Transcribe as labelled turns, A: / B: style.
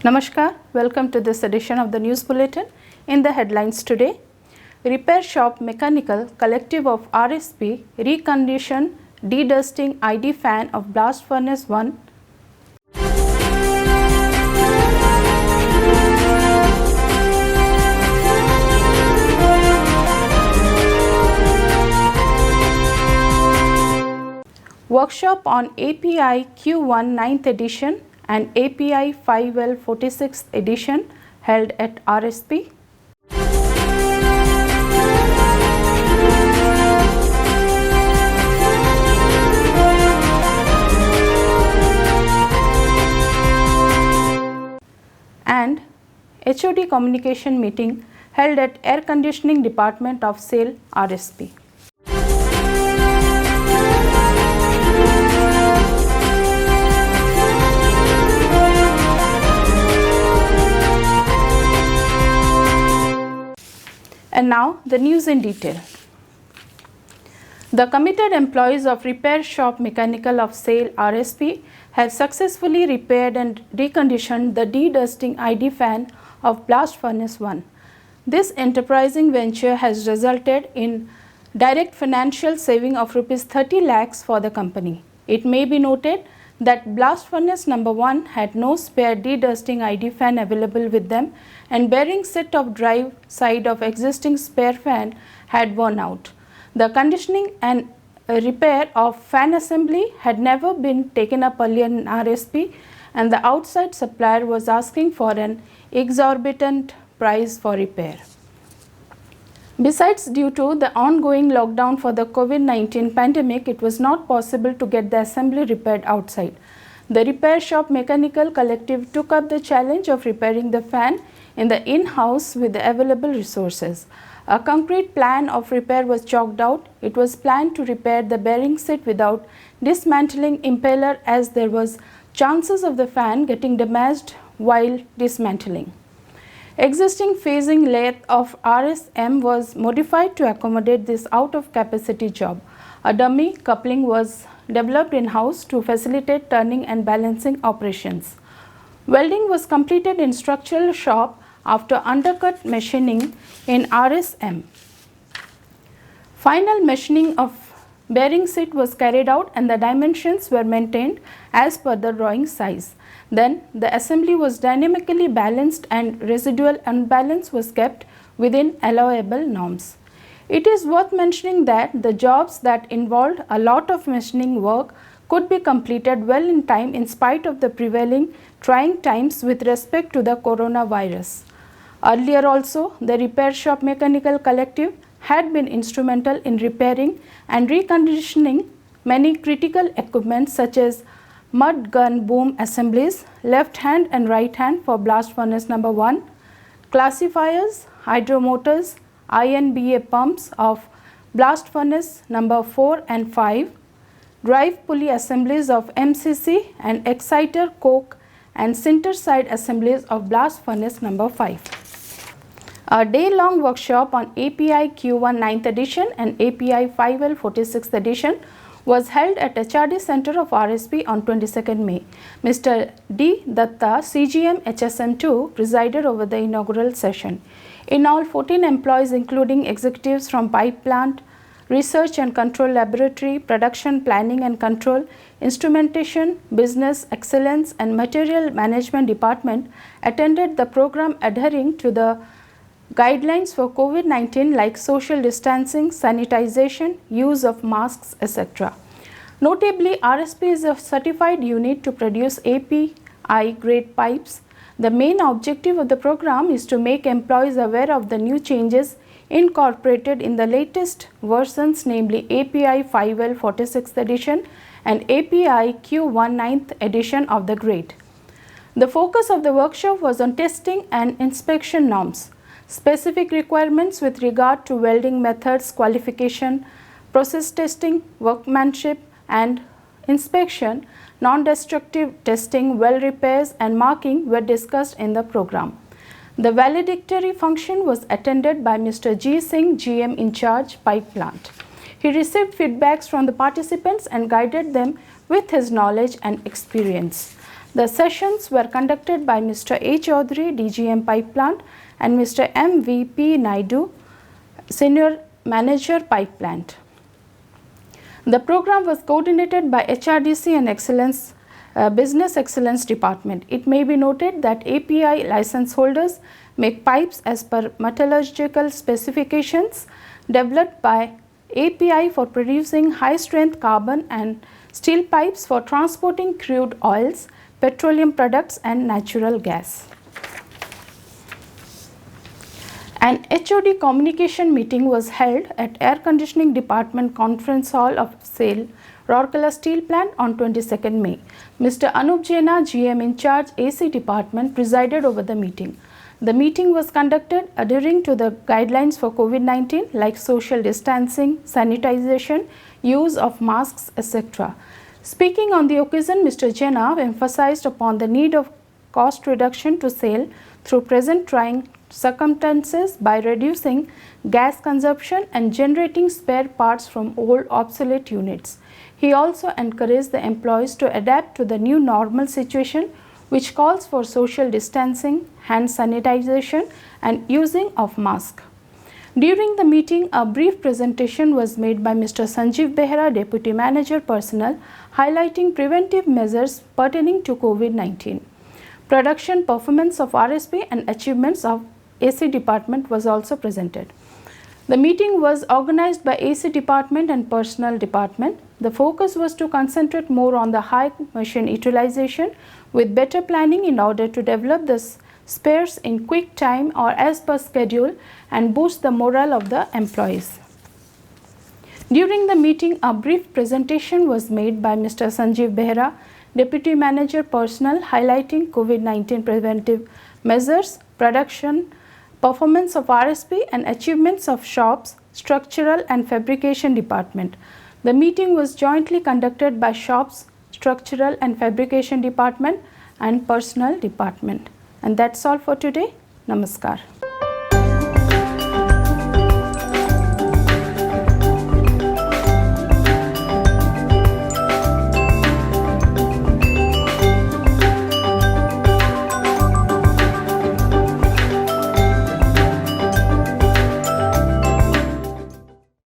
A: Namaskar, welcome to this edition of the News Bulletin. In the headlines today, Repair Shop Mechanical Collective of RSP recondition de-dusting ID fan of Blast Furnace 1. Workshop on API Q1 9th edition and API 5L 46th edition held at RSP. And HOD communication meeting held at Air Conditioning Department of SAIL RSP. And now the news in detail. The committed employees of Repair Shop Mechanical of SAIL RSP have successfully repaired and reconditioned the de-dusting ID fan of Blast Furnace 1. This enterprising venture has resulted in direct financial saving of Rs 30 lakhs for the company. It may be noted that Blast Furnace number 1 had no spare de-dusting ID fan available with them, and bearing set of drive side of existing spare fan had worn out. The conditioning and repair of fan assembly had never been taken up earlier in RSP, and the outside supplier was asking for an exorbitant price for repair. Besides, due to the ongoing lockdown for the COVID-19 pandemic, it was not possible to get the assembly repaired outside. The Repair Shop Mechanical Collective took up the challenge of repairing the fan in the in-house with the available resources. A concrete plan of repair was chalked out. It was planned to repair the bearing set without dismantling impeller, as there was chances of the fan getting damaged while dismantling. Existing phasing lathe of RSM was modified to accommodate this out-of-capacity job. A dummy coupling was developed in-house to facilitate turning and balancing operations. Welding was completed in structural shop after undercut machining in RSM. Final machining of bearing set was carried out and the dimensions were maintained as per the drawing size. Then the assembly was dynamically balanced and residual unbalance was kept within allowable norms. It is worth mentioning that the jobs that involved a lot of machining work could be completed well in time in spite of the prevailing trying times with respect to the coronavirus. Earlier also, the Repair Shop Mechanical Collective had been instrumental in repairing and reconditioning many critical equipment such as mud gun boom assemblies, left hand and right hand for Blast Furnace number 1, classifiers, hydromotors, INBA pumps of Blast Furnace number 4 and 5, drive pulley assemblies of MCC and exciter coke and sinter side assemblies of Blast Furnace number 5. A day-long workshop on API Q1 9th edition and API 5L 46th edition was held at HRD Center of RSP on 22nd May. Mr. D. Datta, CGM HSM2, presided over the inaugural session. In all, 14 employees including executives from pipe plant, research and control laboratory, production planning and control, instrumentation, business excellence and material management department attended the program adhering to the guidelines for COVID-19 like social distancing, sanitization, use of masks, etc. Notably, RSP is a certified unit to produce API grade pipes. The main objective of the program is to make employees aware of the new changes incorporated in the latest versions, namely API 5L 46th edition and API Q1 9th edition of the grade. The focus of the workshop was on testing and inspection norms, specific requirements with regard to welding methods, qualification, process testing, workmanship and inspection, non-destructive testing, weld repairs and marking were discussed in the program. The valedictory function was attended by Mr. G. Singh, GM in charge, pipe plant. He received feedbacks from the participants and guided them with his knowledge and experience. The sessions were conducted by Mr. A. Chaudhary, DGM Pipe Plant, and Mr. M. V. P. Naidu, Senior Manager Pipe Plant. The program was coordinated by HRDC and Business Excellence Department. It may be noted that API license holders make pipes as per metallurgical specifications developed by API for producing high strength carbon and steel pipes for transporting crude oils, petroleum products and natural gas. An HOD communication meeting was held at Air Conditioning Department Conference Hall of SAIL, Rourkela Steel Plant on 22nd May. Mr. Anup Jaina, GM in charge AC Department, presided over the meeting. The meeting was conducted adhering to the guidelines for COVID-19 like social distancing, sanitization, use of masks, etc. Speaking on the occasion, Mr. Jaina emphasized upon the need of cost reduction to SAIL through present trying circumstances by reducing gas consumption and generating spare parts from old obsolete units. He also encouraged the employees to adapt to the new normal situation, which calls for social distancing, hand sanitization and using of mask. During the meeting, a brief presentation was made by Mr. Sanjeev Behera, Deputy Manager Personnel, highlighting preventive measures pertaining to COVID-19. Production performance of RSP and achievements of AC Department was also presented. The meeting was organized by AC Department and Personnel Department. The focus was to concentrate more on the high machine utilization with better planning in order to develop the spares in quick time or as per schedule and boost the morale of the employees. During the meeting, a brief presentation was made by Mr. Sanjeev Behera, Deputy Manager Personnel, highlighting COVID-19 preventive measures, production, performance of RSP and achievements of shops, structural and fabrication department. The meeting was jointly conducted by shops, structural and fabrication department and personnel department. And that's all for today. Namaskar.